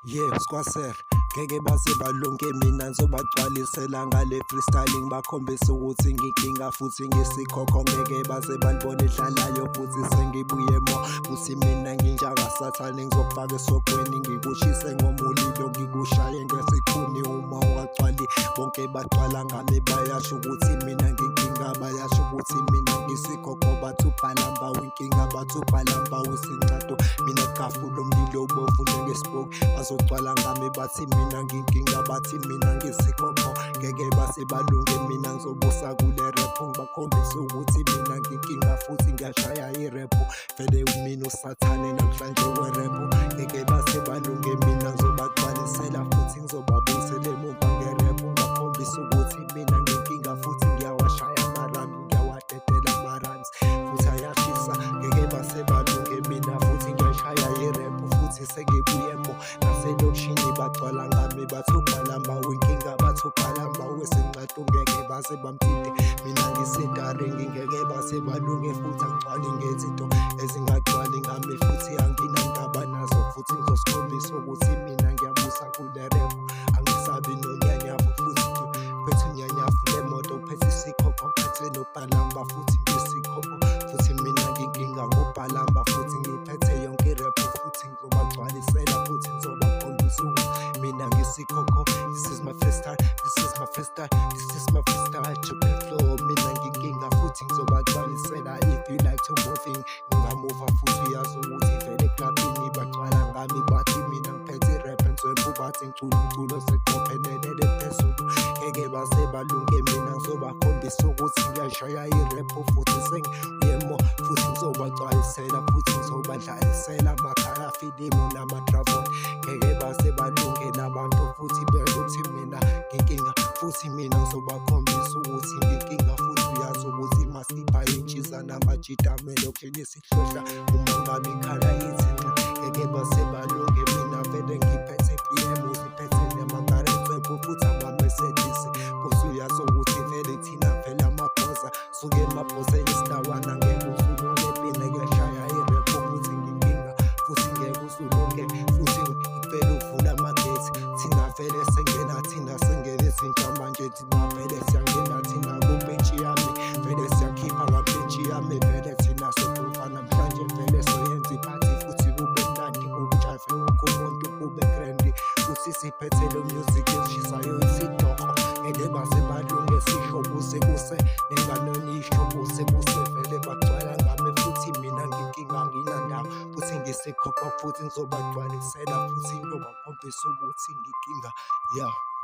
Yeah, squasser ngeke baze balunge mina ngizobagcwalisela ngale freestyling ngibakhombisa ukuthi nginkinga futhi ngesikhokho ngeke baze balibone edlalayo futhi sengibuye mo futhi mina nginjanga sathane ngizokufaka esokweni ngikushise ngomulilo ngikushaye ngesikhuni uma ungagcwali bonke bagcwala ngami bayasho ukuthi mina nginkinga bayasho ukuthi mina ngisikhokho bathi ubhalamba winkinga bathi ubhalamba wesincato mina kafula umlilo ubovu njengespoke bazogcwala ngami bathi mina nginkinga bathi mina ngisikhokho ngeke base balunge mina ngizobusa kule rap ngibakhombisa ukuthi mina nginkinga futhi ngiyashaya i-rap vele mina usathane namhlanje we-rap ngeke base balunge mina ngizobagcwalisela futhi ngizobabuyisela emuva nge-rap ngibakhombisa ukuthi mina nginkinga futhi ngiyawashaya amarami ngiyawadedela ama-rhymes futhi ayashisa ngeke base balunge mina futhi ngiyashaya i-rap futhi sengibuye mo naselokishini bagcwala ngami bathi ubhalamba winkinga bathi ubhalamba wesincato ngeke base bamthinte mina ngisetaringi ngeke base balunge futhi angigcwali ngezinto ezingagcwali ngami futhi anginandaba nazo futhi ngizosikhombisa ukuthi mina ngiyabusa kule rap angisabi nonyanyavu futhi phethe unyanyavu lemoto uphethe isikhokho uphethe nobhalamba futhi ngesikhokho futhi mina nginkinga ngobhalamba futhi ngiphethe yonke irap futhi ngizobagcwalisela futhi ngizobakhombisa ukuthi mina ngisikhokho this is my first time this is my first time this is my first time to the floor mina nginkinga futhi ngizobagcwalisela if you like to moving ngingamuva futhi uyazi ukuthi vele clubini bagcwala ngami bathi mina ngiphethe irap enzwempu bathi ngicula seqophelele phezulu ngeke base balunge mina ngizobakhombisa ukuthi ngiyashaya i-rap futhi sengiyemo futhi ngizobagcwalisela futhi ngizobadlalisela amakhaya filimu nama-dravon ngeke base balunge nabantu futhi beluthi mina nginkinga futhi mina ngizobakhombisa ukuthi nginkinga futhi uyazi ukuthi masipha intshiza namajita melokishini sihlohla uma ngabe ikhala yizinqa ngeke base balunge mina vele ngiphethe PM ngiphethe namakaretswebo futhi ama-messages futhi uyazi ukuthi vele thina vele amabhoza suke emabhozeni isidawana ngeke usulunge mina ngiyashaya i-rap futhi nginkinga futhi ngeke usulunge futhi vele uvula amagethi thina vele sengena thina sengena ezintsha manje thina vele siyangena thina kumpentshi yami vele siyakhipha ngampentshi yami vele thina sokuva namhlanje vele soyenza iphathi futhi kube mnandi kujayive wonke umuntu kube trendy futhi siphethe lo music esishayo isidoko ngeke base balunge sisho kuse nenganonyisho kuse vele bagcwala ngami futhi mina nginkinga nginandaba futhi ngisikhokho futhi ngizobagcwalisela futhi ngizobakhombisa ukuthi nginkinga yeah.